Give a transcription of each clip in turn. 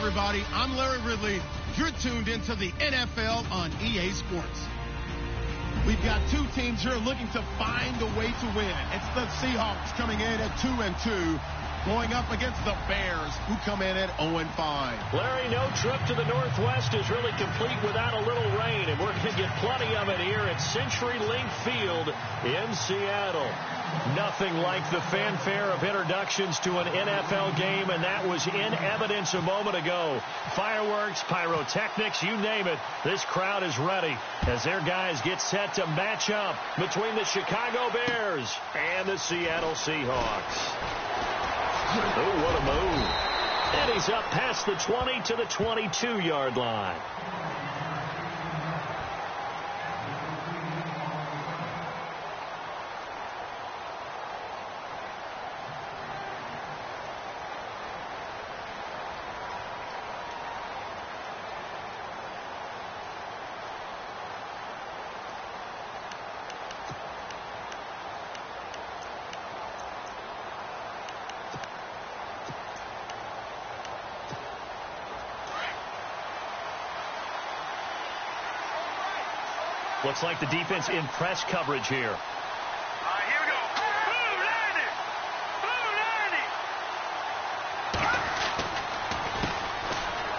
everybody. I'm Larry Ridley. You're tuned into the NFL on EA Sports. We've got two teams here looking to find a way to win. It's the Seahawks coming in at 2-2, going up against the Bears, who come in at 0-5. Larry, no trip to the Northwest is really complete without a little rain, and we're going to get plenty of it here at CenturyLink Field in Seattle. Nothing like the fanfare of introductions to an NFL game, and that was in evidence a moment ago. Fireworks, pyrotechnics, you name it. This crowd is ready as their guys get set to match up between the Chicago Bears and the Seattle Seahawks. Oh, what a move. And he's up past the 20 to the 22-yard line. Looks like the defense in press coverage here. Here we go. Boom, landed. Boom, landed.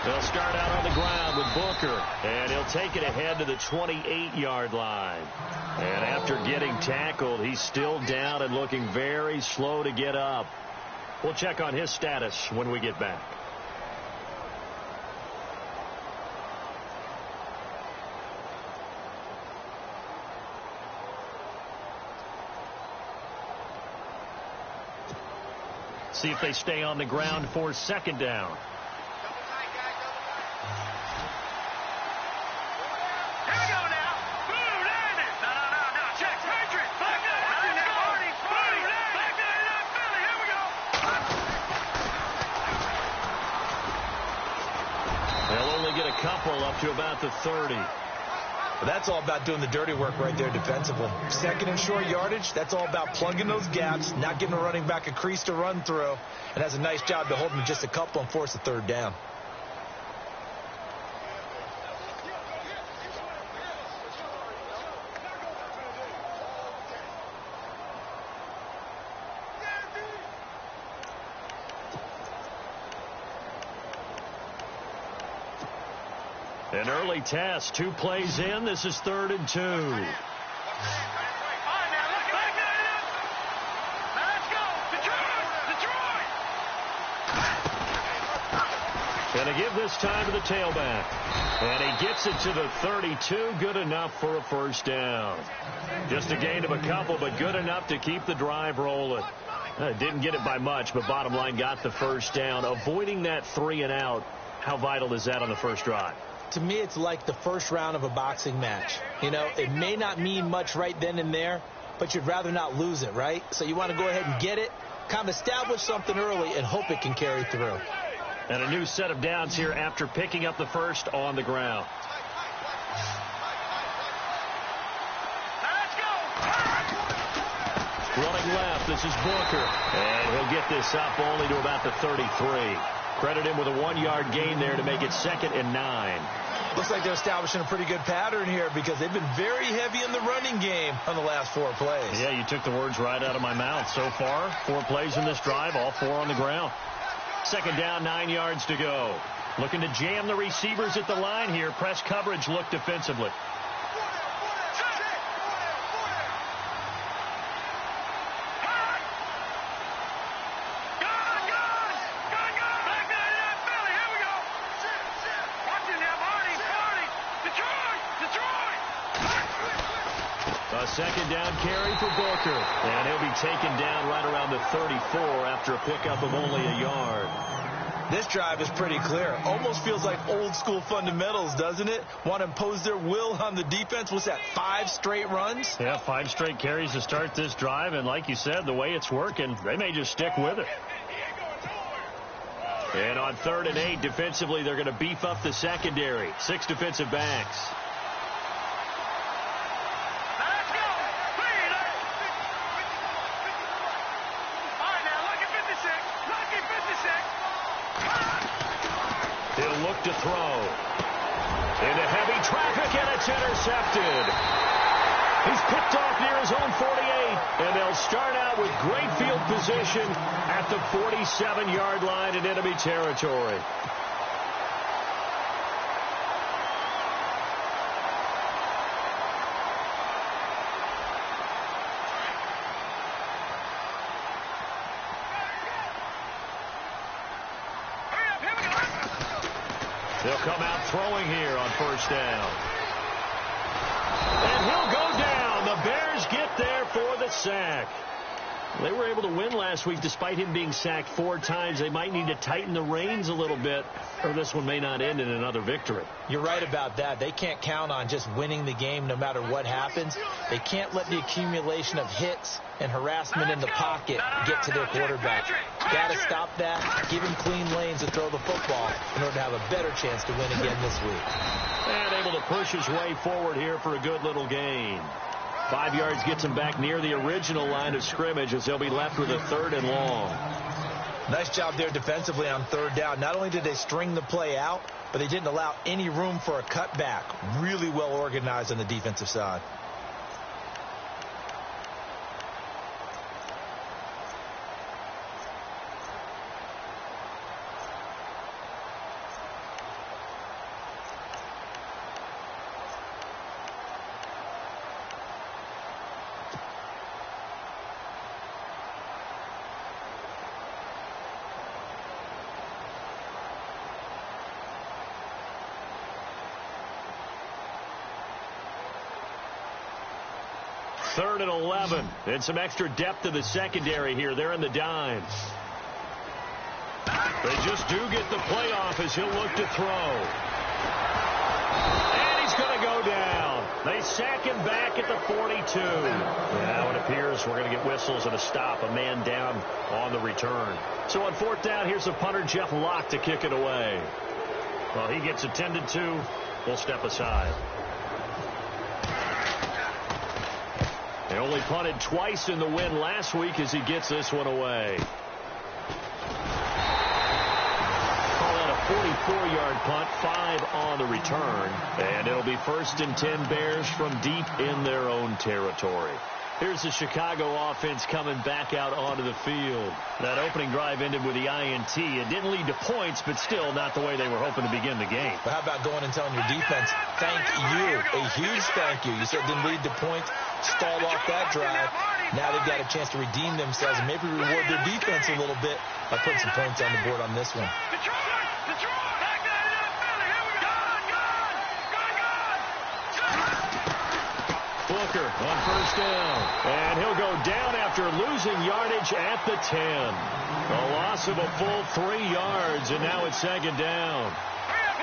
They'll start out on the ground with Booker, and he'll take it ahead to the 28-yard line. And after getting tackled, he's still down and looking very slow to get up. We'll check on his status when we get back. See if they stay on the ground for second down. Here we go now. Boom, landed. No. Check. Patriot. Back there. Let's go. Boom, back there in Philly. Here we go. They'll only get a couple up to about the 30. But that's all about doing the dirty work right there defensively. Second and short yardage, that's all about plugging those gaps, not giving a running back a crease to run through, and has a nice job to hold them just a couple and force a third down. An early test, 2 plays in. This is 3rd and 2. All right, now, look back there. Let's go. Detroit. And to give this time to the tailback. And he gets it to the 32. Good enough for a first down. Just a gain of a couple, but good enough to keep the drive rolling. Didn't get it by much, but bottom line got the first down. Avoiding that 3 and out. How vital is that on the first drive? To me, it's like the first round of a boxing match. You know, it may not mean much right then and there, but you'd rather not lose it, right? So you want to go ahead and get it, kind of establish something early, and hope it can carry through. And a new set of downs here after picking up the first on the ground. Let's go. Running left, this is Booker. And he'll get this up only to about the 33. Credit him with a 1-yard gain there to make it 2nd and 9. Looks like they're establishing a pretty good pattern here because they've been very heavy in the running game on the last 4 plays. Yeah, you took the words right out of my mouth. So far, 4 plays in this drive, all 4 on the ground. 2nd down, 9 yards to go. Looking to jam the receivers at the line here. Press coverage look defensively. A 2nd down carry for Booker. And he'll be taken down right around the 34 after a pickup of only a yard. This drive is pretty clear. Almost feels like old school fundamentals, doesn't it? Want to impose their will on the defense. What's that, 5 straight runs? Yeah, 5 straight carries to start this drive. And like you said, the way it's working, they may just stick with it. And on 3rd and 8, defensively, they're going to beef up the secondary. 6 defensive backs. He'll look to throw. Into heavy traffic, and it's intercepted. He's picked off near his own 48, and they'll start out with great field position at the 47-yard line in enemy territory. They'll come out throwing here on first down. And he'll go down. The Bears get there for the sack. They were able to win last week despite him being sacked 4 times. They might need to tighten the reins a little bit, or this one may not end in another victory. You're right about that. They can't count on just winning the game no matter what happens. They can't let the accumulation of hits and harassment in the pocket get to their quarterback. Got to stop that, give him clean lanes to throw the football in order to have a better chance to win again this week. And able to push his way forward here for a good little gain. 5 yards gets him back near the original line of scrimmage as they'll be left with a 3rd and long. Nice job there defensively on 3rd down. Not only did they string the play out, but they didn't allow any room for a cutback. Really well organized on the defensive side. Third and 11, and some extra depth to the secondary here. They're in the dime. They just do get the play off as he'll look to throw. And he's going to go down. They sack him back at the 42. Now it appears we're going to get whistles and a stop. A man down on the return. So on 4th down, here's the punter, Jeff Locke, to kick it away. Well, he gets attended to. We'll step aside. They only punted twice in the win last week as he gets this one away. Call that a 44-yard punt, 5 on the return. And it'll be 1st and 10 Bears from deep in their own territory. Here's the Chicago offense coming back out onto the field. That opening drive ended with the INT. It didn't lead to points, but still not the way they were hoping to begin the game. But how about going and telling your defense, thank you, a huge thank you. You said it didn't lead to points, stalled off that drive. Now they've got a chance to redeem themselves and maybe reward their defense a little bit by putting some points on the board on this one. Booker on first down. And he'll go down after losing yardage at the 10. A loss of a full 3 yards, and now it's 2nd down.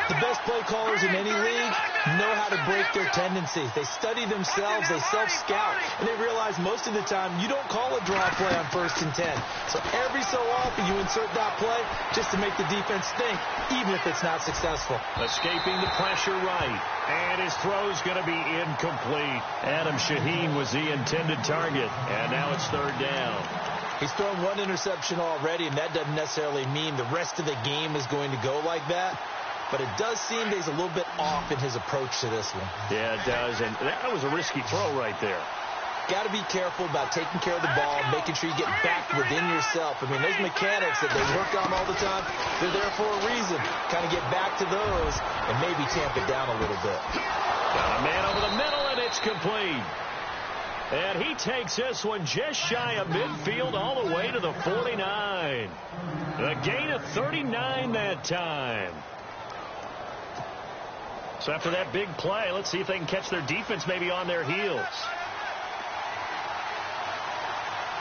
The best play callers in any league know how to break their tendencies. They study themselves, they self-scout, and they realize most of the time you don't call a draw play on 1st and 10. So every so often you insert that play just to make the defense think, even if it's not successful. Escaping the pressure right, and his throw's going to be incomplete. Adam Shaheen was the intended target, and now it's 3rd down. He's thrown 1 interception already, and that doesn't necessarily mean the rest of the game is going to go like that. But it does seem that he's a little bit off in his approach to this one. Yeah, it does. And that was a risky throw right there. Got to be careful about taking care of the ball, making sure you get back within yourself. I mean, those mechanics that they work on all the time, they're there for a reason. Kind of get back to those and maybe tamp it down a little bit. Got a man over the middle, and it's complete. And he takes this one just shy of midfield all the way to the 49. A gain of 39 that time. So after that big play, let's see if they can catch their defense maybe on their heels.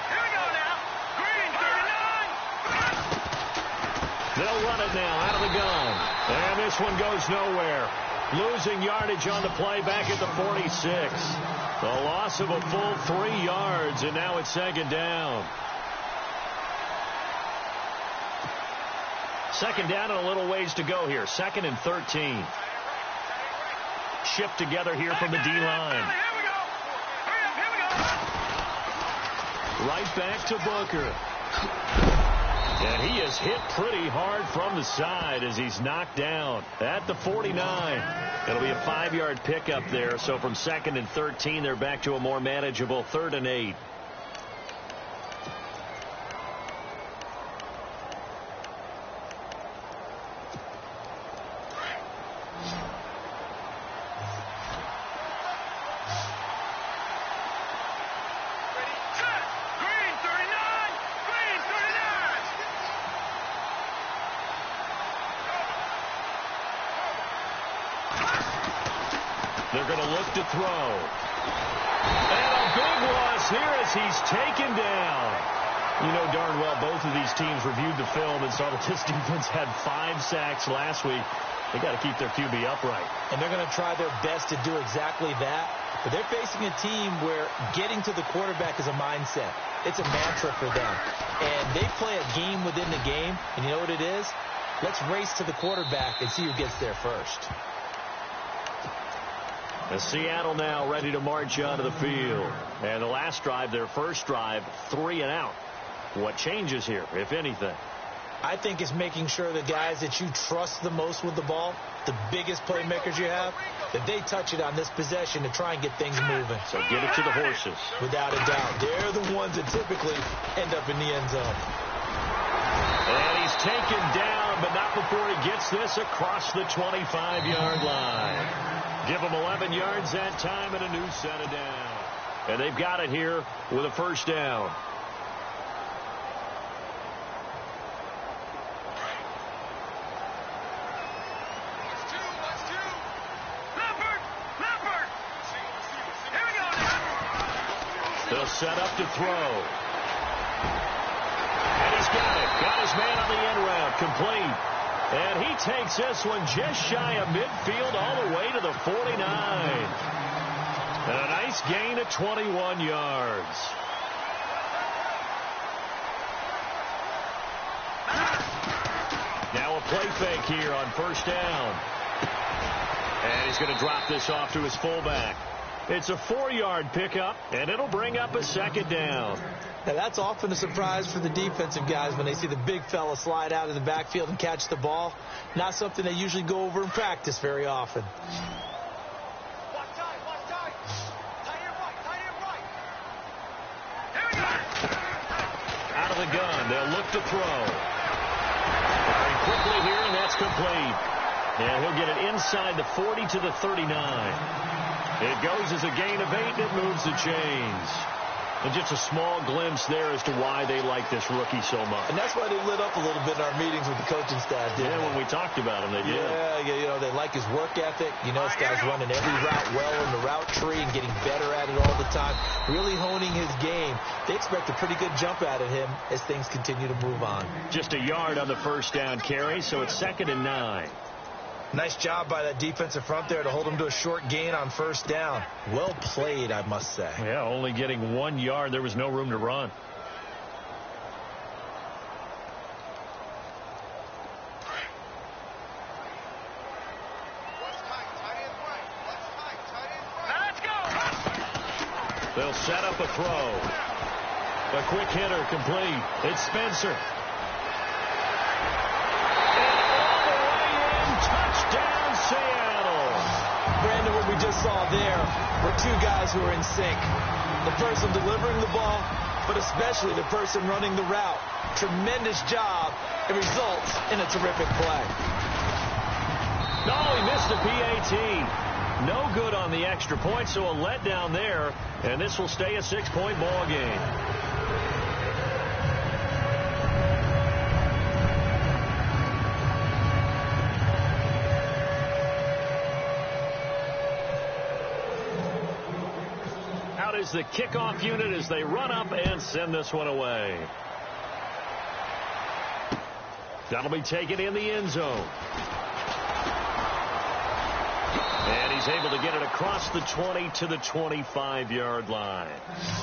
Here we go now. Green 39. They'll run it now out of the gun. And this one goes nowhere. Losing yardage on the play back at the 46. The loss of a full 3 yards, and now it's 2nd down. 2nd down and a little ways to go here. 2nd and 13. Shift together here from the D-line. Right back to Booker. And he is hit pretty hard from the side as he's knocked down at the 49. It'll be a 5-yard pickup there. So from 2nd and 13, they're back to a more manageable 3rd and 8. They're going to look to throw. And a big loss here as he's taken down. You know darn well both of these teams reviewed the film and saw that this defense had 5 sacks last week. They got to keep their QB upright. And they're going to try their best to do exactly that. But they're facing a team where getting to the quarterback is a mindset. It's a mantra for them. And they play a game within the game. And you know what it is? Let's race to the quarterback and see who gets there first. The Seattle now ready to march onto the field. And the last drive, their first drive, 3 and out. What changes here, if anything? I think it's making sure the guys that you trust the most with the ball, the biggest playmakers you have, that they touch it on this possession to try and get things moving. So get it to the horses. Without a doubt. They're the ones that typically end up in the end zone. And he's taken down, but not before he gets this across the 25-yard line. Give them 11 yards that time and a new set of down. And they've got it here with a first down. They'll set up to throw. And he's got it. Got his man on the end route. Complete. And he takes this one just shy of midfield all the way to the 49. And a nice gain of 21 yards. Now a play fake here on first down. And he's going to drop this off to his fullback. It's a 4-yard pickup, and it'll bring up a second down. Now, that's often a surprise for the defensive guys when they see the big fella slide out of the backfield and catch the ball. Not something they usually go over in practice very often. Out of the gun, they'll look to throw. Very quickly here, and that's complete. And he'll get it inside the 40 to the 39. It goes as a gain of 8, and it moves the chains. And just a small glimpse there as to why they like this rookie so much. And that's why they lit up a little bit in our meetings with the coaching staff, didn't they? When we talked about him, they did. Yeah, you know, they like his work ethic. You know, this guy's running every route well in the route tree and getting better at it all the time, really honing his game. They expect a pretty good jump out of him as things continue to move on. Just a yard on the first down carry, so it's 2nd and 9. Nice job by that defensive front there to hold him to a short gain on first down. Well played, I must say. Yeah, only getting 1 yard. There was no room to run. Let's go. They'll set up a throw. A quick hitter complete. It's Spencer. Touchdown, Seattle. Brandon, what we just saw there were 2 guys who are in sync. The person delivering the ball, but especially the person running the route. Tremendous job. It results in a terrific play. No, he missed the PAT. No good on the extra point, so a letdown there. And this will stay a 6-point ball game. Is the kickoff unit as they run up and send this one away. That'll be taken in the end zone. And he's able to get it across the 20 to the 25-yard line.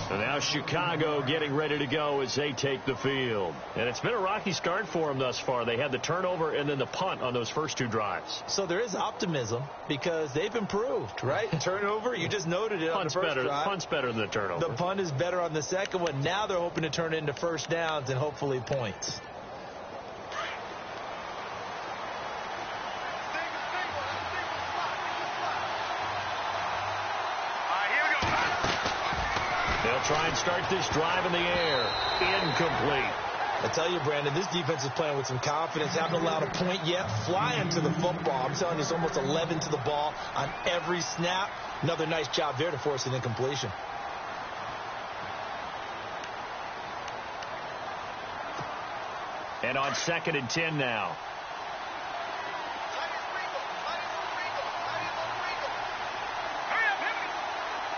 And now Chicago getting ready to go as they take the field. And it's been a rocky start for them thus far. They had the turnover and then the punt on those first 2 drives. So there is optimism because they've improved, right? Turnover, you just noted it on the first drive. Punt's better than the turnover. The punt is better on the second one. Now they're hoping to turn it into first downs and hopefully points. They'll try and start this drive in the air. Incomplete. I tell you, Brandon, this defense is playing with some confidence. Haven't allowed a point yet. Flying to the football. I'm telling you, it's almost 11 to the ball on every snap. Another nice job there to force an incompletion. And on 2nd and 10 now.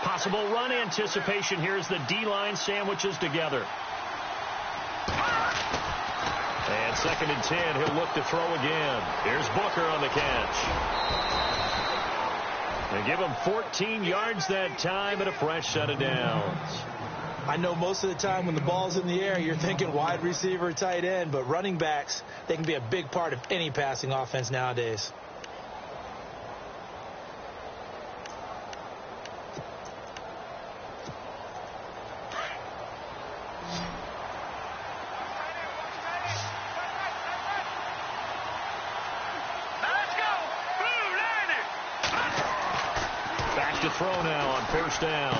Possible run anticipation here as the D-line sandwiches together. And 2nd and 10, he'll look to throw again. Here's Booker on the catch. They give him 14 yards that time and a fresh set of downs. I know most of the time when the ball's in the air, you're thinking wide receiver, tight end, but running backs, they can be a big part of any passing offense nowadays. Throw now on 1st down.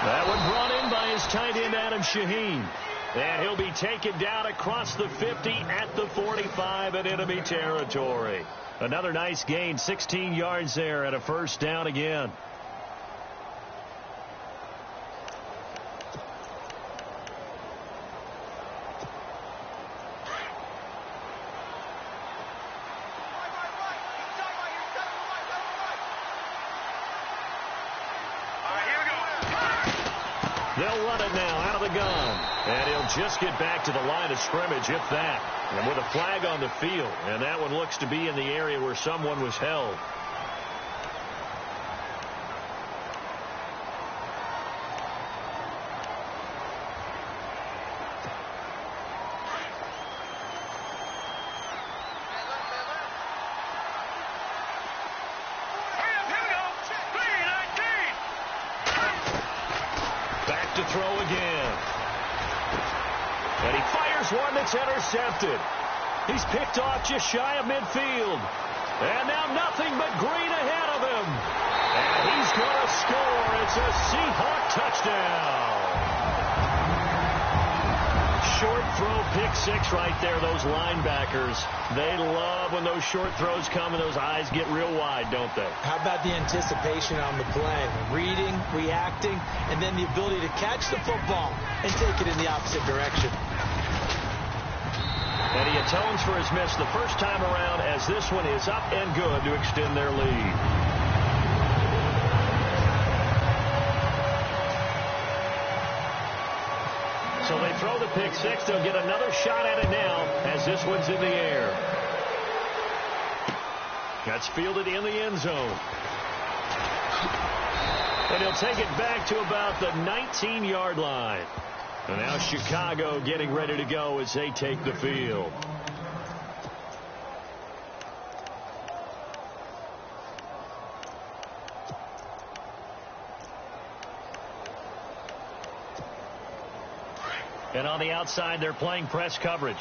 That one brought in by his tight end, Adam Shaheen. And he'll be taken down across the 50 at the 45 in enemy territory. Another nice gain, 16 yards there and a 1st down again. They'll run it now out of the gun. And he'll just get back to the line of scrimmage, if that. And with a flag on the field. And that one looks to be in the area where someone was held. To throw again. And he fires one that's intercepted. He's picked off just shy of midfield. And now nothing but green ahead of him. And he's going to score. It's a Seahawk touchdown. Short throw, pick six right there. Those linebackers, they love when those short throws come and those eyes get real wide, don't they? How about the anticipation on the play? Reading, reacting, and then the ability to catch the football and take it in the opposite direction. And he atones for his miss the first time around as this one is up and good to extend their lead. So they throw the pick six. They'll get another shot at it now as this one's in the air. That's fielded in the end zone. And he'll take it back to about the 19-yard line. And now Chicago getting ready to go as they take the field. And on the outside, they're playing press coverage.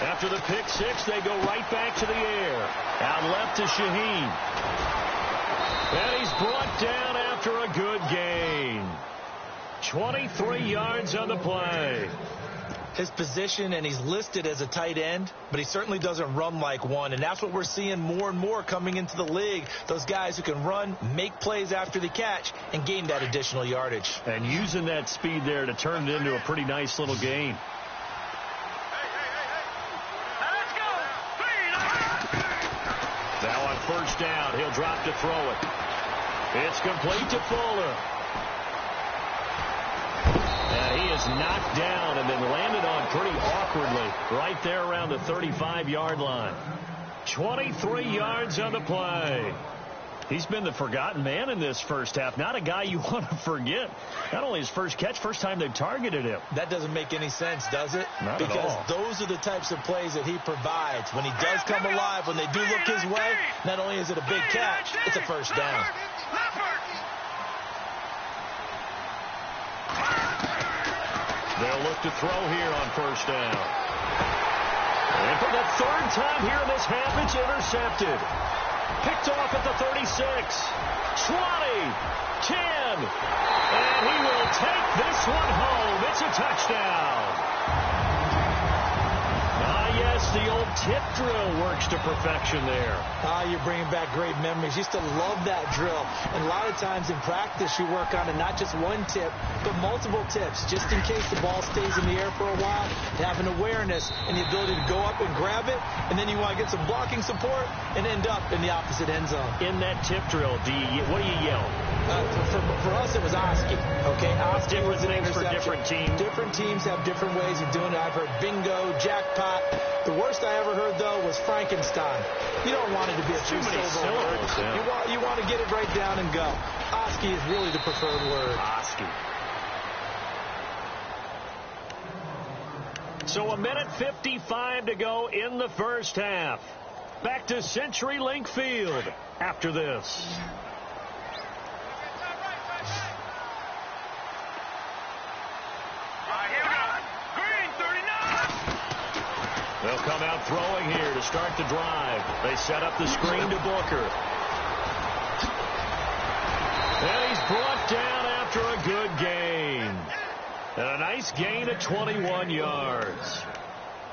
After the pick six, they go right back to the air. Out left to Shaheen. And he's brought down after a good gain. 23 yards on the play. His position, and he's listed as a tight end, but he certainly doesn't run like one, and that's what we're seeing more and more coming into the league. Those guys who can run, make plays after the catch, and gain that additional yardage. And using that speed there to turn it into a pretty nice little gain. Now on first down, he'll drop to throw it. It's complete to Fuller. And he is knocked down and then landed on pretty awkwardly right there around the 35-yard line. 23 yards on the play. He's been the forgotten man in this first half. Not a guy you want to forget. Not only his first catch, first time they've targeted him. That doesn't make any sense, does it? Not at all. Because those are the types of plays that he provides. When he does come alive, when they do look his way, not only is it a big catch, it's a first down. They'll look to throw here on first down. And for the third time here in this half, it's intercepted. Picked off at the 36. 20. 10. And he will take this one home. It's a touchdown. Yes, the old tip drill works to perfection there. You're bringing back great memories. Used to love that drill. And a lot of times in practice, you work on it, not just one tip, but multiple tips, just in case the ball stays in the air for a while. To have an awareness and the ability to go up and grab it, and then you want to get some blocking support and end up in the opposite end zone. In that tip drill, what do you yell? For us, it was Oski. Okay, Oski was an things for interception. different teams. Different teams have different ways of doing it. I've heard bingo, jackpot. The worst I ever heard, though, was Frankenstein. You don't want it to be a too many syllables. Yeah. You want to get it right down and go. Oski is really the preferred word. Oski. So 1:55 to go in the first half. Back to CenturyLink Field after this. They'll come out throwing here to start the drive. They set up the screen to Booker. And he's brought down after a good gain. And a nice gain of 21 yards.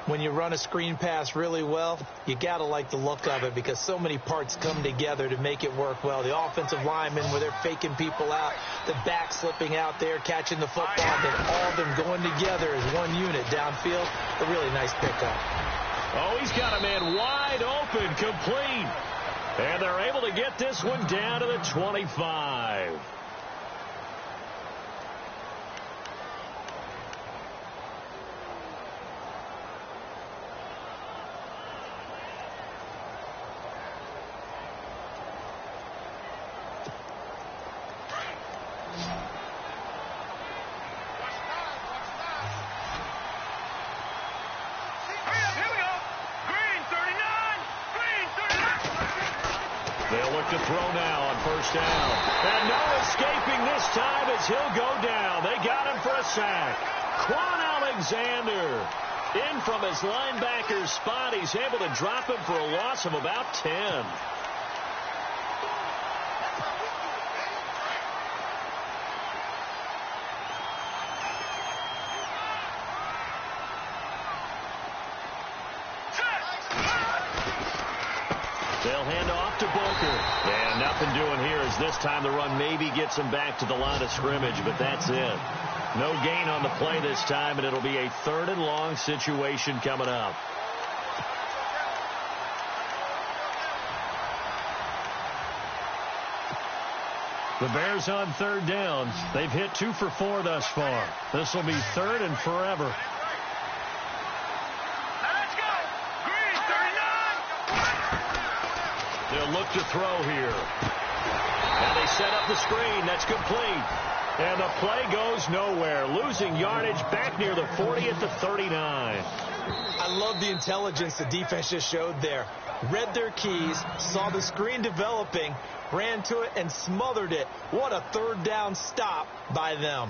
When you run a screen pass really well, you got to like the look of it because so many parts come together to make it work well. The offensive linemen, where they're faking people out, the back slipping out there, catching the football, then all of them going together as one unit downfield. A really nice pickup. Oh, he's got a man wide open, complete. And they're able to get this one down to the 25. They'll look to throw now on first down. And no escaping this time as he'll go down. They got him for a sack. Quan Alexander in from his linebacker spot. He's able to drop him for a loss of about 10. They'll hand off to Booker. And nothing doing here as this time the run maybe gets him back to the line of scrimmage, but that's it. No gain on the play this time, and it'll be a 3rd and long situation coming up. The Bears on 3rd down. They've hit 2 for 4 thus far. This will be 3rd and forever. They'll look to throw here. And they set up the screen. That's complete. And the play goes nowhere. Losing yardage back near the 40 at the 39. I love the intelligence the defense just showed there. Read their keys, saw the screen developing, ran to it, and smothered it. What a 3rd down stop by them.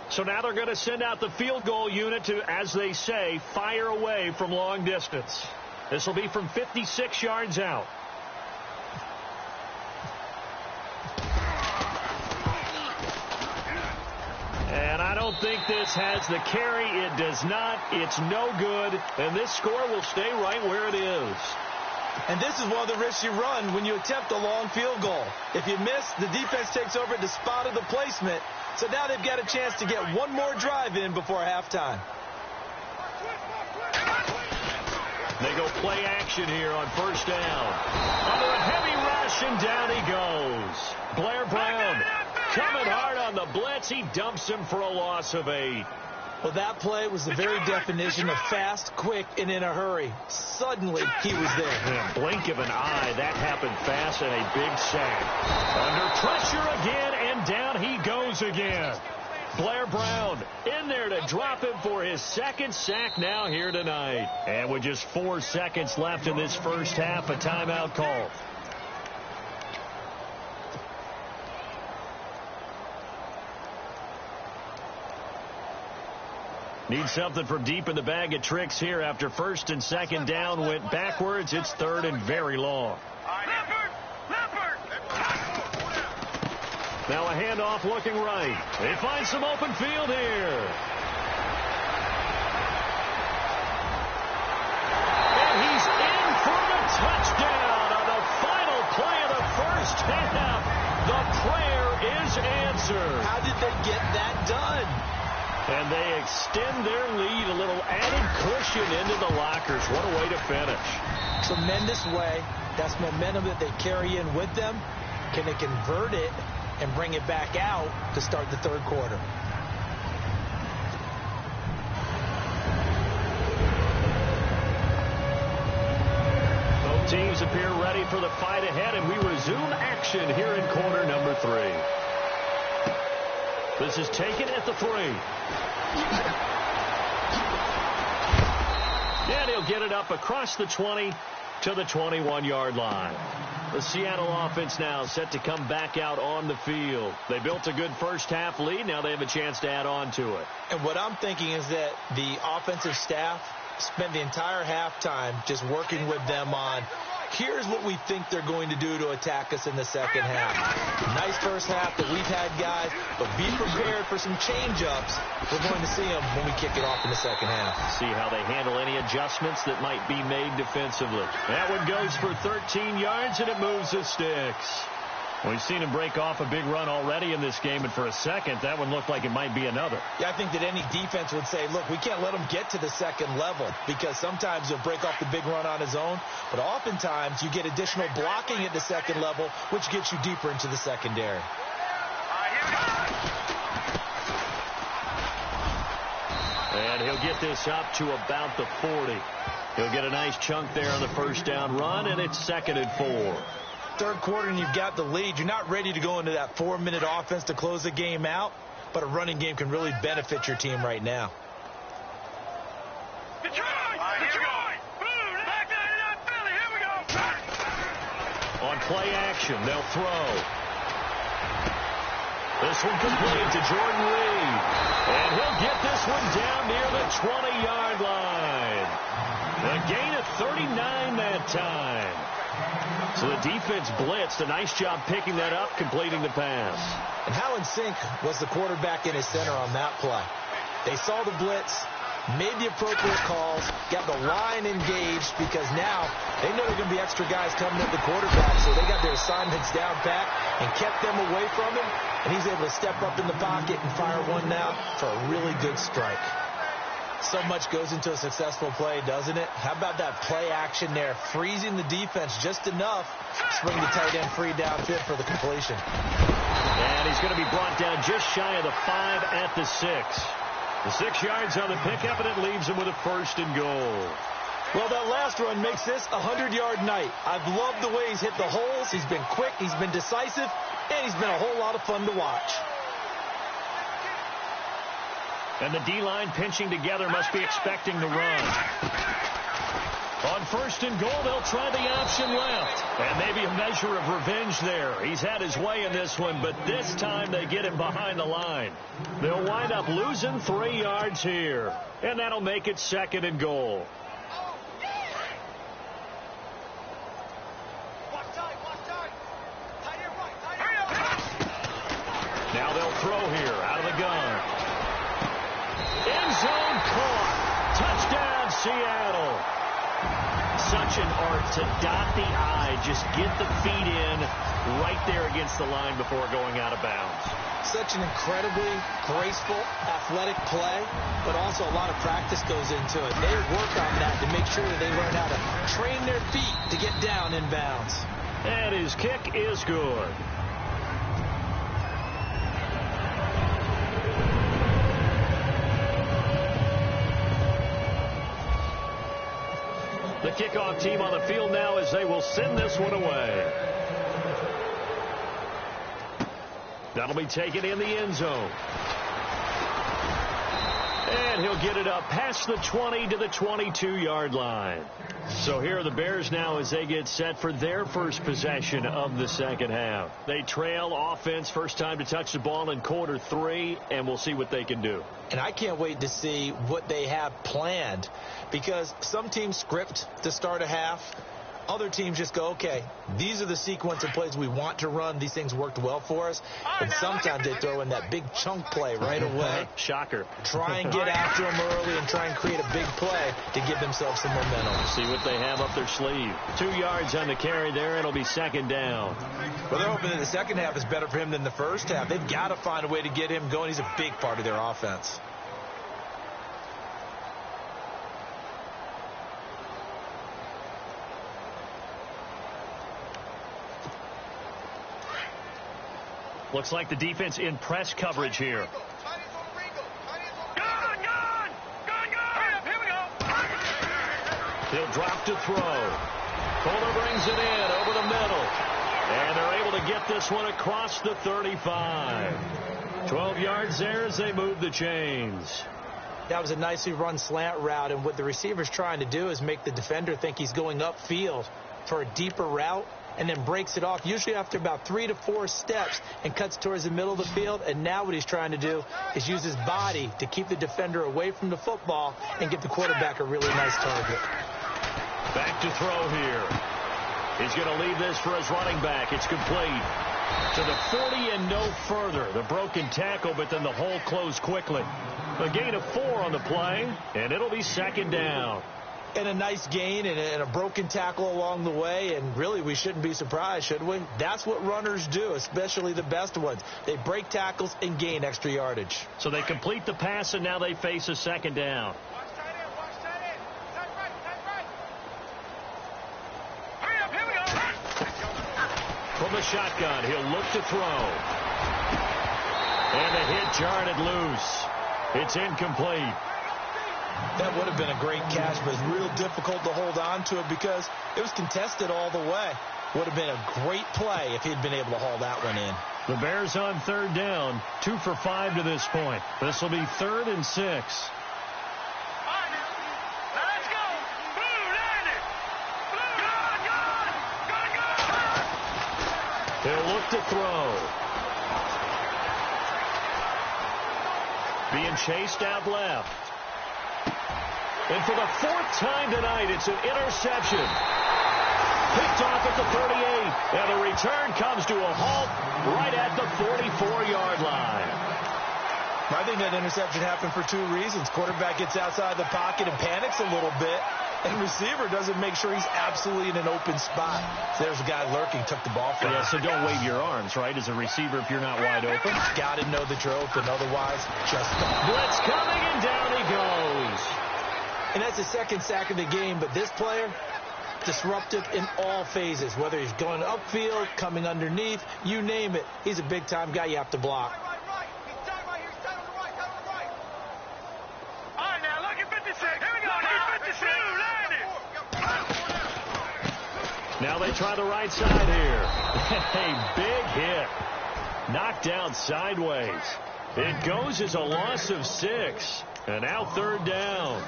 So now they're going to send out the field goal unit to, as they say, fire away from long distance. This will be from 56 yards out. And I don't think this has the carry. It does not. It's no good. And this score will stay right where it is. And this is one of the risks you run when you attempt a long field goal. If you miss, the defense takes over at the spot of the placement. So now they've got a chance to get one more drive in before halftime. They go play action here on first down. Under a heavy rush, and down he goes. Blair Brown coming hard on the blitz. He dumps him for a loss of 8. Well, that play was the very definition of fast, quick, and in a hurry. Suddenly, he was there. In a blink of an eye, that happened fast, and a big sack. Under pressure again, and down he goes again. Blair Brown in there to drop him for his 2nd sack now here tonight. And with just 4 seconds left in this first half, a timeout call. Need something from deep in the bag of tricks here after first and second down went backwards. It's third and very long. Now a handoff looking right. They find some open field here. And he's in for the touchdown on the final play of the first half. The prayer is answered. How did they get that done? And they extend their lead, a little added cushion into the lockers. What a way to finish. Tremendous way. That's momentum that they carry in with them. Can they convert it and bring it back out to start the third quarter? Both teams appear ready for the fight ahead, and we resume action here in quarter number 3. This is taken at the 3. And he'll get it up across the 20 to the 21-yard line. The Seattle offense now set to come back out on the field. They built a good first half lead. Now they have a chance to add on to it. And what I'm thinking is that the offensive staff spent the entire halftime just working with them on, here's what we think they're going to do to attack us in the second half. Nice first half that we've had, guys, but be prepared for some change-ups. We're going to see them when we kick it off in the second half. See how they handle any adjustments that might be made defensively. That one goes for 13 yards, and it moves the sticks. We've seen him break off a big run already in this game, and for a second, that one looked like it might be another. Yeah, I think that any defense would say, look, we can't let him get to the second level, because sometimes he'll break off the big run on his own, but oftentimes you get additional blocking at the second level, which gets you deeper into the secondary. And he'll get this up to about the 40. He'll get a nice chunk there on the first down run, and it's 2nd and 4. Third quarter and you've got the lead. You're not ready to go into that 4-minute offense to close the game out, but a running game can really benefit your team right now. On play action, they'll throw. This one complete to Jordan Reed. And he'll get this one down near the 20-yard line. A gain of 39 that time. So the defense blitzed. A nice job picking that up, completing the pass. And how in sync was the quarterback in his center on that play? They saw the blitz, made the appropriate calls, got the line engaged, because now they know there are going to be extra guys coming at the quarterback, so they got their assignments down pat and kept them away from him, and he's able to step up in the pocket and fire one out for a really good strike. So much goes into a successful play, doesn't it? How about that play action there, freezing the defense just enough to bring the tight end free downfield for the completion. And he's going to be brought down just shy of the 5 at the 6. The 6 yards on the pickup, and it leaves him with a 1st and goal. Well, that last run makes this a 100-yard night. I've loved the way he's hit the holes. He's been quick, he's been decisive, and he's been a whole lot of fun to watch. And the D-line pinching together, must be expecting the run. On 1st and goal, they'll try the option left. And maybe a measure of revenge there. He's had his way in this one, but this time they get him behind the line. They'll wind up losing 3 yards here. And that'll make it 2nd and goal. Now they'll throw here out of the gun. End zone caught. Touchdown, Seattle. Such an art to dot the I, just get the feet in right there against the line before going out of bounds. Such an incredibly graceful, athletic play, but also a lot of practice goes into it. They work on that to make sure that they learn how to train their feet to get down in bounds. And his kick is good. The kickoff team on the field now as they will send this one away. That'll be taken in the end zone. And he'll get it up past the 20 to the 22-yard line. So here are the Bears now as they get set for their first possession of the second half. They trail offense, first time to touch the ball in quarter 3, and we'll see what they can do. And I can't wait to see what they have planned, because some teams script to start a half. Other teams just go, okay, these are the sequence of plays we want to run. These things worked well for us. And sometimes they throw in that big chunk play right away. Shocker. Try and get after them early and try and create a big play to give themselves some momentum. See what they have up their sleeve. 2 yards on the carry there. It'll be second down. Well, they're hoping that the second half is better for him than the first half. They've got to find a way to get him going. He's a big part of their offense. Looks like the defense in press coverage here. Gun! Here we go. He'll drop to throw. Kohler brings it in over the middle. And they're able to get this one across the 35. 12 yards there as they move the chains. That was a nicely run slant route, and what the receiver's trying to do is make the defender think he's going upfield for a deeper route, and then breaks it off, usually after about 3 to 4 steps, and cuts towards the middle of the field. And now what he's trying to do is use his body to keep the defender away from the football and give the quarterback a really nice target. Back to throw here. He's going to leave this for his running back. It's complete to the 40 and no further. The broken tackle, but then the hole closed quickly. A gain of 4 on the play, and it'll be second down. And a nice gain and a broken tackle along the way, and really we shouldn't be surprised, should we? That's what runners do, especially the best ones. They break tackles and gain extra yardage. So they complete the pass, and now they face a second down. Watch tight end. Tight right. Hurry up, here we go. From the shotgun, he'll look to throw. And the hit jarred it loose. It's incomplete. That would have been a great catch, but it's real difficult to hold on to it because it was contested all the way. Would have been a great play if he'd been able to haul that one in. The Bears on third down, 2 for 5 to this point. This will be 3rd and 6. All right, now let's go. Blue, land it. Blue, gun. He'll look to throw. Being chased out left. And for the 4th time tonight, it's an interception. Picked off at the 38. And the return comes to a halt right at the 44-yard line. I think that interception happened for 2 reasons. Quarterback gets outside the pocket and panics a little bit. And receiver doesn't make sure he's absolutely in an open spot. So there's a guy lurking, took the ball from him. Yeah, so don't wave your arms, right, as a receiver if you're not wide open. Got to know that you're open. Otherwise, just don't. Blitz coming, and down he goes. And that's the second sack of the game, but this player, disruptive in all phases, whether he's going upfield, coming underneath, you name it. He's a big-time guy you have to block. Right. He's down right here. He's down on the right. All right, now look at 56. Here we go. Now 56. Blue, land it. Now they try the right side here. A big hit. Knocked out sideways. It goes as a loss of 6. And now 3rd down.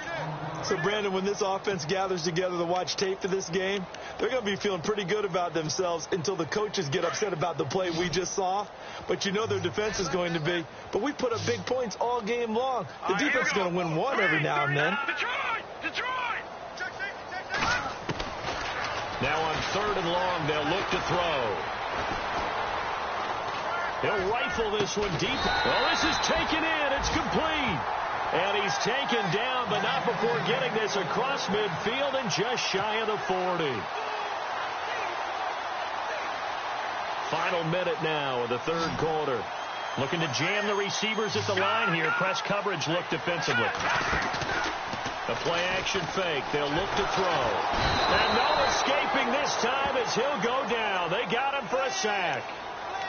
So, Brandon, when this offense gathers together to watch tape for this game, they're going to be feeling pretty good about themselves until the coaches get upset about the play we just saw. But you know their defense is going to be. But we put up big points all game long. The defense is going to win one every now and then. Detroit! Now on 3rd and long, they'll look to throw. He'll rifle this one deep. Well, this is taken in. It's complete. And he's taken down, but not before getting this across midfield and just shy of the 40. Final minute now of the 3rd quarter. Looking to jam the receivers at the line here. Press coverage look defensively. The play action fake. They'll look to throw. And no escaping this time as he'll go down. They got him for a sack.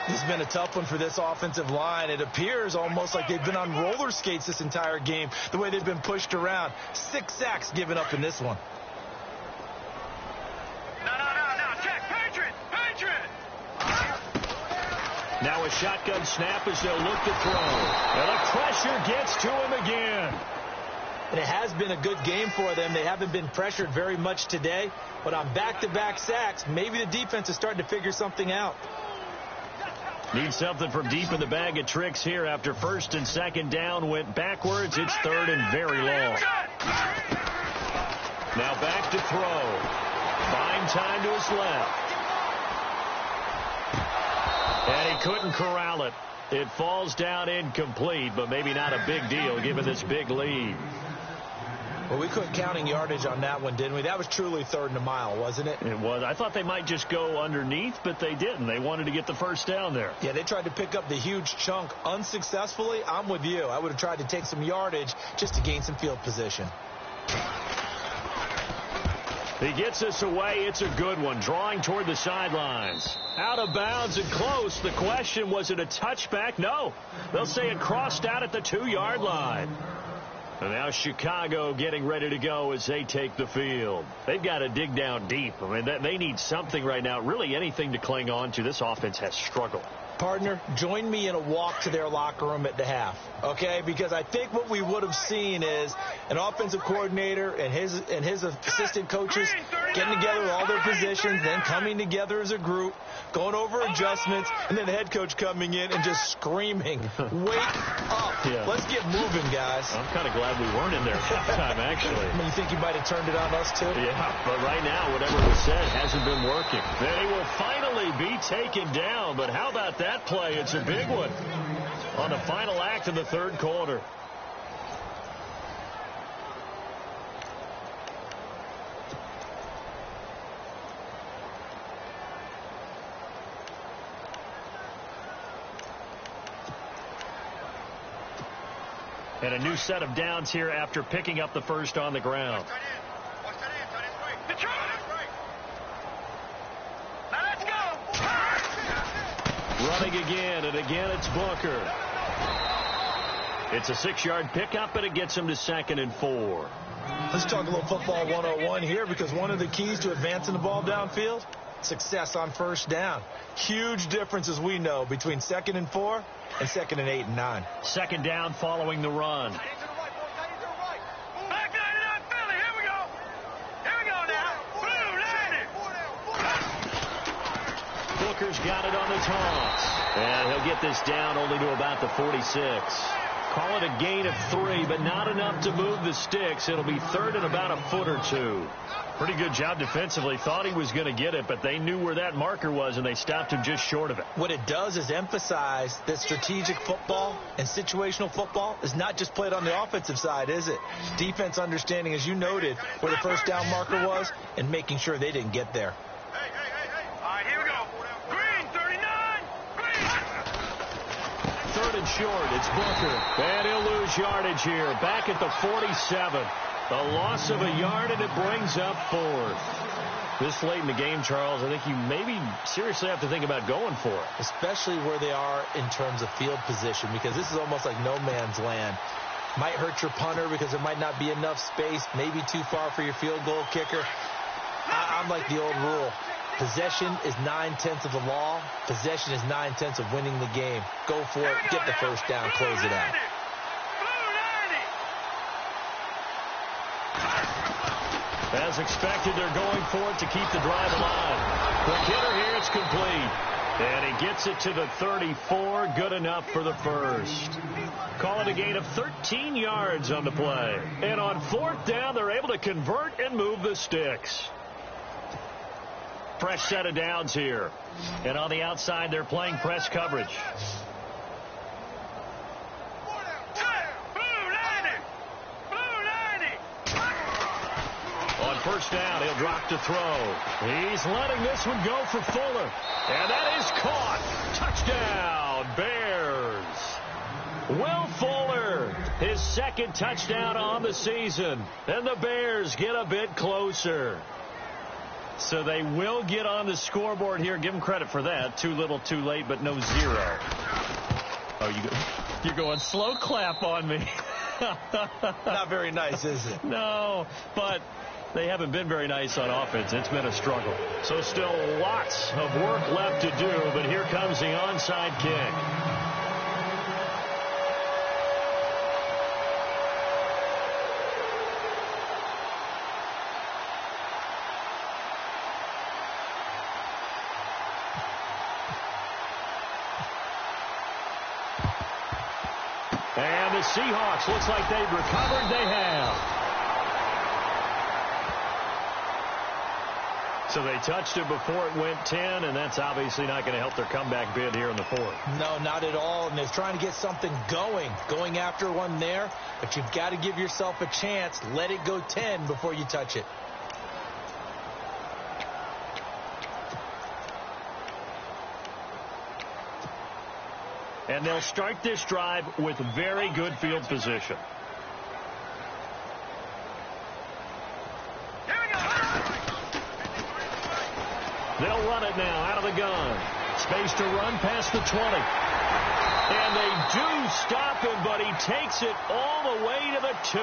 This has been a tough one for this offensive line. It appears almost like they've been on roller skates this entire game, the way they've been pushed around. 6 sacks given up in this one. No. Check. Patriot. Now a shotgun snap as they'll look to throw. And the pressure gets to him again. And it has been a good game for them. They haven't been pressured very much today. But on back-to-back sacks, maybe the defense is starting to figure something out. Need something from deep in the bag of tricks here after first and second down went backwards. It's third and very long. Now back to throw. Fine time to his left. And he couldn't corral it. It falls down incomplete, but maybe not a big deal given this big lead. Well, we couldn't counting yardage on that one, didn't we? That was truly third and a mile, wasn't it? It was. I thought they might just go underneath, but they didn't. They wanted to get the first down there. Yeah, they tried to pick up the huge chunk unsuccessfully. I'm with you. I would have tried to take some yardage just to gain some field position. He gets us away. It's a good one. Drawing toward the sidelines. Out of bounds and close. The question, was it a touchback? No. They'll say it crossed out at the 2-yard line. And now Chicago getting ready to go as they take the field. They've got to dig down deep. I mean, they need something right now, really anything to cling on to. This offense has struggled. Partner, join me in a walk to their locker room at the half, okay? Because I think what we would have seen is an offensive coordinator and his assistant coaches getting together with all their positions, then coming together as a group, going over adjustments, and then the head coach coming in and just screaming, wake up. Yeah. Let's get moving, guys. I'm kind of glad we weren't in there at halftime, actually. I mean, you think you might have turned it on us, too? Yeah, but right now, whatever was said hasn't been working. They will finally be taken down, but how about that play? It's a big one on the final act of the third quarter. And a new set of downs here after picking up the first on the ground. Running again, and again it's Booker. It's a 6-yard pickup, and it gets him to 2nd and 4. Let's talk a little football 101 here, because one of the keys to advancing the ball downfield, success on first down. Huge difference, as we know, between 2nd and 4 and 2nd and 8 and 9. Second down following the run. Booker's got it on the toss. And he'll get this down only to about the 46. Call it a gain of 3, but not enough to move the sticks. It'll be third and about a foot or two. Pretty good job defensively. Thought he was going to get it, but they knew where that marker was, and they stopped him just short of it. What it does is emphasize that strategic football and situational football is not just played on the offensive side, is it? Defense understanding, as you noted, where the first down marker was and making sure they didn't get there. Third and short, it's Booker. And he'll lose yardage here. Back at the 47. A loss of a yard, and it brings up 4th. This late in the game, Charles, I think you maybe seriously have to think about going for it. Especially where they are in terms of field position, because this is almost like no man's land. Might hurt your punter because there might not be enough space, maybe too far for your field goal kicker. I'm like the old rule. Possession is 9/10 of the law. Possession is 9/10 of winning the game. Go for it. Get the first down. Close it out. As expected, they're going for it to keep the drive alive. The hitter here, it's complete. And he gets it to the 34. Good enough for the first. Call it a gain of 13 yards on the play. And on 4th down, they're able to convert and move the sticks. Fresh set of downs here. And on the outside, they're playing press coverage. On first down, he'll drop to throw. He's letting this one go for Fuller. And that is caught. Touchdown, Bears. Will Fuller, his 2nd touchdown on the season. And the Bears get a bit closer. So they will get on the scoreboard here. Give them credit for that. Too little, too late, but no 0. Oh, you're going slow clap on me. Not very nice, is it? No, but they haven't been very nice on offense. It's been a struggle. So still lots of work left to do, but here comes the onside kick. And the Seahawks, looks like they've recovered. They have. So they touched it before it went 10, and that's obviously not going to help their comeback bid here in the fourth. No, not at all, and they're trying to get something going after one there, but you've got to give yourself a chance. Let it go 10 before you touch it. And they'll start this drive with very good field position. They'll run it now out of the gun. Space to run past the 20. And they do stop him, but he takes it all the way to the 2.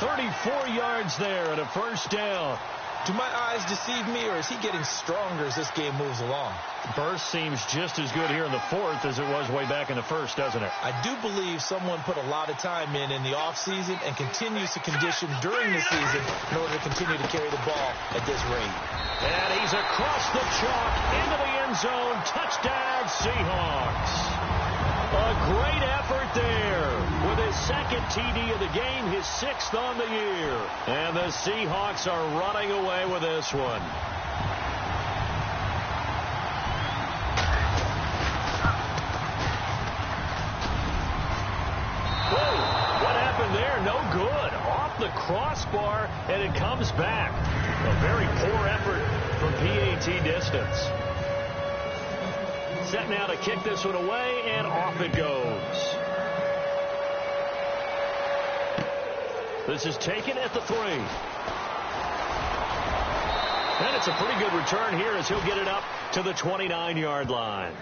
34 yards there and a first down. Do my eyes deceive me, or is he getting stronger as this game moves along? Burst seems just as good here in the fourth as it was way back in the first, doesn't it? I do believe someone put a lot of time in the offseason and continues to condition during the season in order to continue to carry the ball at this rate. And he's across the chalk into the end zone. Touchdown, Seahawks. A great effort there with his second TD of the game, his 6th on the year. And the Seahawks are running away with this one. Whoa, what happened there? No good. Off the crossbar, and it comes back. A very poor effort from PAT distance. Set now to kick this one away, and off it goes. This is taken at the 3. And it's a pretty good return here as he'll get it up to the 29-yard line.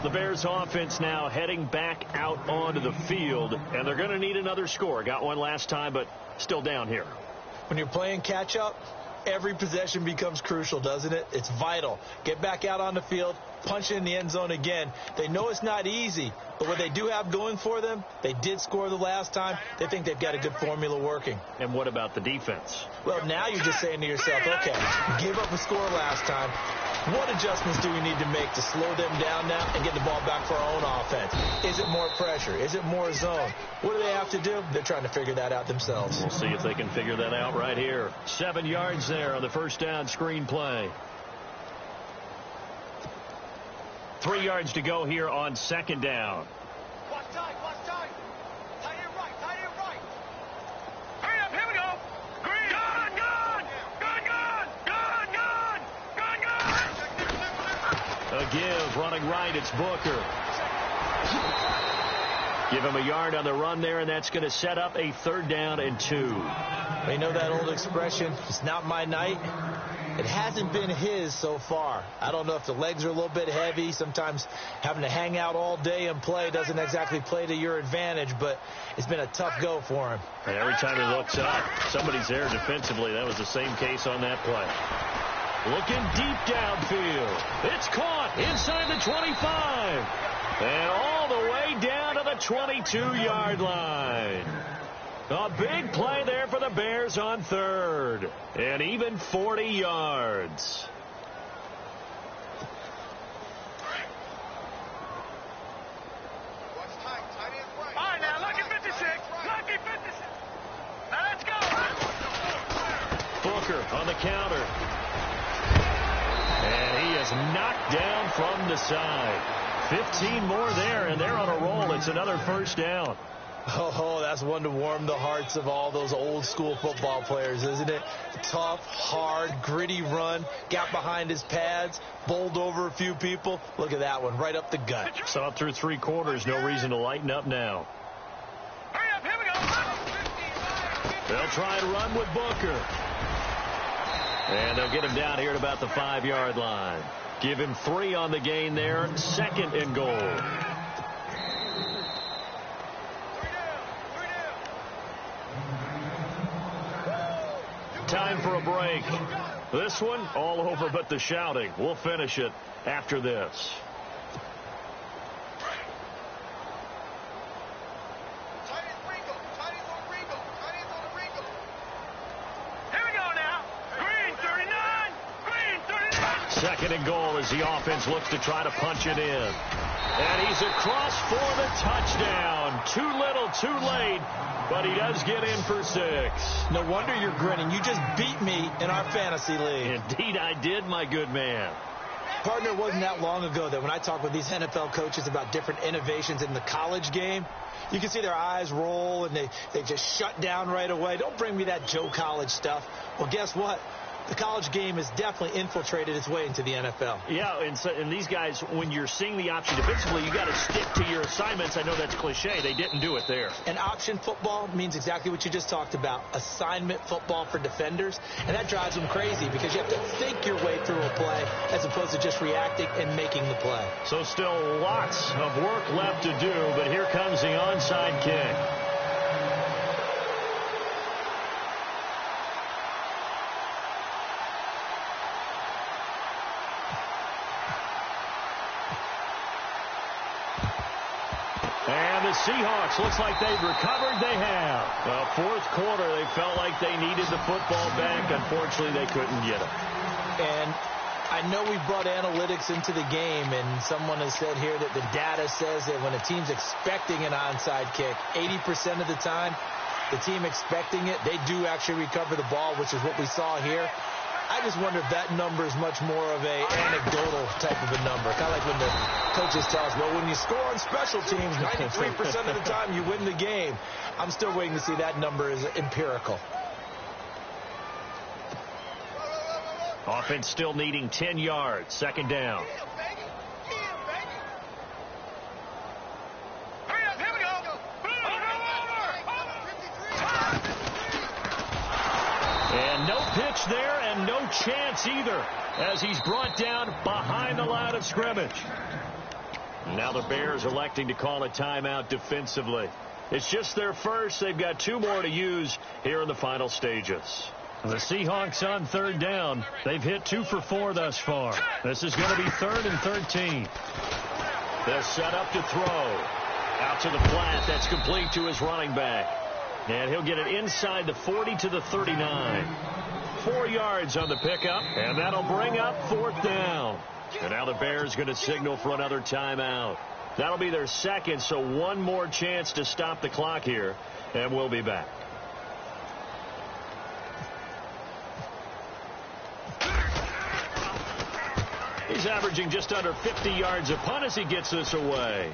The Bears offense now heading back out onto the field, and they're going to need another score. Got one last time, but still down here. When you're playing catch-up, every possession becomes crucial, doesn't it? It's vital. Get back out on the field, punch it in the end zone again. They know it's not easy, but what they do have going for them, they did score the last time. They think they've got a good formula working. And what about the defense? Well, now you're just saying to yourself, okay, give up a score last time. What adjustments do we need to make to slow them down now and get the ball back for our own offense? Is it more pressure? Is it more zone? What do they have to do? They're trying to figure that out themselves. We'll see if they can figure that out right here. 7 yards there on the first down screen play. 3 yards to go here on second down. Watch time, watch time. Tight end right, tight end right. Hurry up, here we go. Green. Gun, gun. Gun, gun. Gun, gun. A give, running right, it's Booker. Give him a yard on the run there, and that's going to set up a 3rd down and 2. You know that old expression, it's not my night. It hasn't been his so far. I don't know if the legs are a little bit heavy. Sometimes having to hang out all day and play doesn't exactly play to your advantage, but it's been a tough go for him. And every time he looks up, somebody's there defensively. That was the same case on that play. Looking deep downfield. It's caught inside the 25. And all the way down to the 22-yard line. A big play there for the Bears on 3rd. And even 40 yards. All right, now look at 56. Look at 56. Now let's go. Booker on the counter. And he is knocked down from the side. 15 more there, and they're on a roll. It's another first down. Oh, that's one to warm the hearts of all those old school football players, isn't it? Tough, hard, gritty run, got behind his pads, bowled over a few people. Look at that one, right up the gut. Saw through 3 quarters, no reason to lighten up now. Hurry up, here we go. They'll try and run with Booker. And they'll get him down here at about the 5-yard line. Give him 3 on the gain there, 2nd and goal. Time for a break. This one, all over but the shouting. We'll finish it after this. Here we go now. Green 39. Green 39. Second and goal as the offense looks to try to punch it in. And he's across for the touchdown. Too little, too late, but he does get in for 6. No wonder you're grinning. You just beat me in our fantasy league. Indeed I did, my good man. Partner, it wasn't that long ago that when I talk with these NFL coaches about different innovations in the college game, you can see their eyes roll and they just shut down right away. Don't bring me that Joe College stuff. Well, guess what? The college game has definitely infiltrated its way into the NFL. Yeah, and these guys, when you're seeing the option defensively, you got to stick to your assignments. I know that's cliche. They didn't do it there. And option football means exactly what you just talked about, assignment football for defenders. And that drives them crazy because you have to think your way through a play as opposed to just reacting and making the play. So still lots of work left to do, but here comes the onside kick. And the Seahawks, looks like they've recovered. They have. Fourth quarter, they felt like they needed the football back. Unfortunately, they couldn't get it. And I know we brought analytics into the game, and someone has said here that the data says that when a team's expecting an onside kick, 80% of the time, the team expecting it, they do actually recover the ball, which is what we saw here. I just wonder if that number is much more of a anecdotal type of a number. Kind of like when the coaches tell us, well, when you score on special teams, 93% of the time you win the game. I'm still waiting to see that number is empirical. Offense still needing 10 yards. Second down. And no pitch there and no chance either as he's brought down behind the line of scrimmage. Now the Bears electing to call a timeout defensively. It's just their first. They've got 2 more to use here in the final stages. The Seahawks on third down. They've hit 2 for 4 thus far. This is going to be 3rd and 13. They're set up to throw. Out to the flat. That's complete to his running back. And he'll get it inside the 40 to the 39. 4 yards on the pickup, and that'll bring up 4th down. And now the Bears going to signal for another timeout. That'll be their second, so 1 more chance to stop the clock here, and we'll be back. He's averaging just under 50 yards a punt as he gets this away.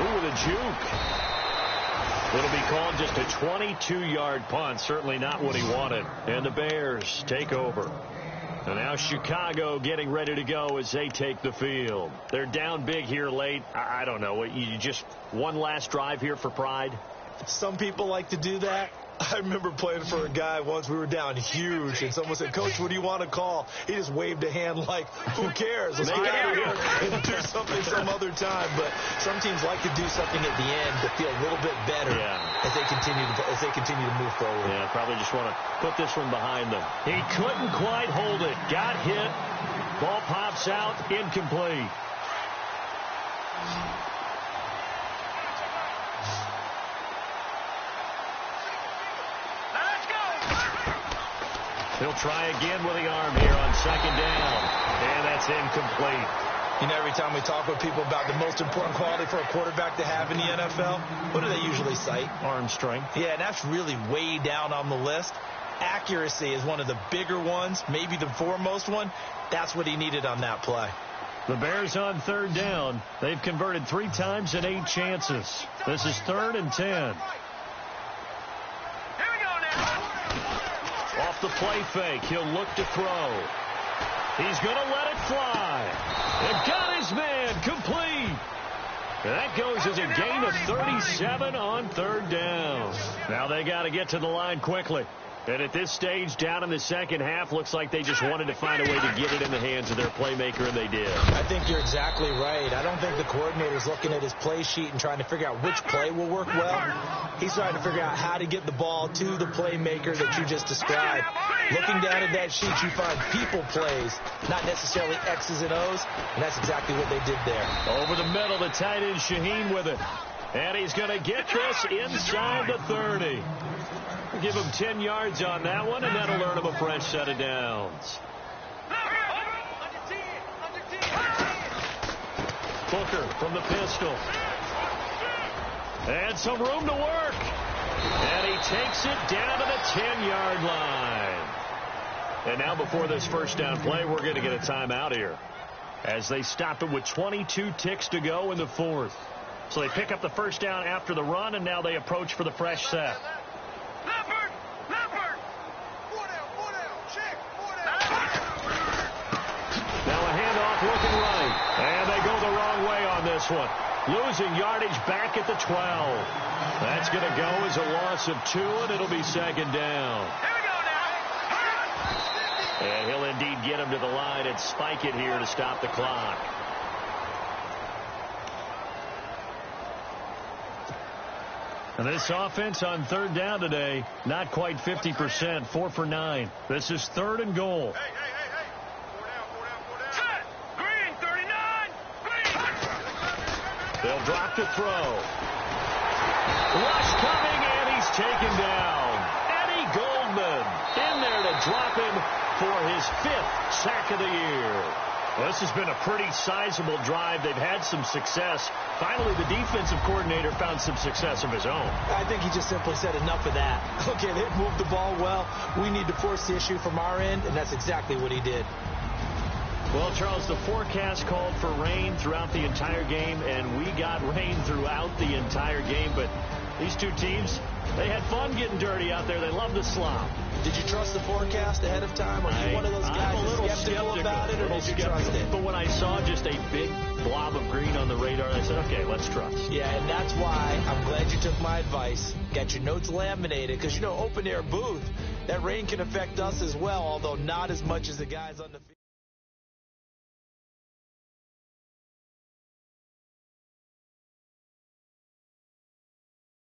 Ooh, with a juke. It'll be called just a 22-yard punt. Certainly not what he wanted. And the Bears take over. And now Chicago getting ready to go as they take the field. They're down big here late. I don't know. You just one last drive here for pride? Some people like to do that. I remember playing for a guy once. We were down huge, and someone said, "Coach, what do you want to call?" He just waved a hand like, "Who cares? Let's get out of here and do something some other time." But some teams like to do something at the end to feel a little bit better as they continue to move forward. Yeah, probably just want to put this one behind them. He couldn't quite hold it. Got hit. Ball pops out. Incomplete. He'll try again with the arm here on second down. And that's incomplete. You know, every time we talk with people about the most important quality for a quarterback to have in the NFL, what do they usually cite? Arm strength. Yeah, and that's really way down on the list. Accuracy is one of the bigger ones, maybe the foremost one. That's what he needed on that play. The Bears on third down. They've converted 3 times in 8 chances. This is 3rd and 10. Off the play fake, he'll look to throw. He's going to let it fly. And got his man complete. And that goes as a gain of 37 on 3rd down. Now they got to get to the line quickly. And at this stage, down in the second half, looks like they just wanted to find a way to get it in the hands of their playmaker, and they did. I think you're exactly right. I don't think the coordinator's looking at his play sheet and trying to figure out which play will work well. He's trying to figure out how to get the ball to the playmaker that you just described. Looking down at that sheet, you find people plays, not necessarily X's and O's, and that's exactly what they did there. Over the middle, the tight end Shaheen with it. And he's going to get this inside the 30. Give him 10 yards on that one, and that'll earn him a fresh set of downs. Booker from the pistol. And some room to work. And he takes it down to the 10-yard line. And now before this first down play, we're going to get a timeout here, as they stop it with 22 ticks to go in the fourth. So they pick up the first down after the run, and now they approach for the fresh set. Now a handoff looking right. And they go the wrong way on this one. Losing yardage back at the 12. That's going to go as a loss of 2, and it'll be second down. And he'll indeed get him to the line and spike it here to stop the clock. And this offense on third down today, not quite 50%, 4 for 9. This is 3rd and goal. Green, 39. Green. They'll drop to throw. Rush coming, and he's taken down. Eddie Goldman in there to drop him for his 5th sack of the year. Well, this has been a pretty sizable drive. They've had some success. Finally, the defensive coordinator found some success of his own. I think he just simply said enough of that. Okay, they've moved the ball well. We need to force the issue from our end, and that's exactly what he did. Well, Charles, the forecast called for rain throughout the entire game, and we got rain throughout the entire game. But these two teams, they had fun getting dirty out there. They love the slop. Did you trust the forecast ahead of time? Are you one of those guys I'm a little skeptical about it, or did you trust it? But when I saw just a big blob of green on the radar, I said, okay, let's trust. Yeah, and that's why I'm glad you took my advice. Get your notes laminated, because, you know, open-air booth, that rain can affect us as well, although not as much as the guys on the field.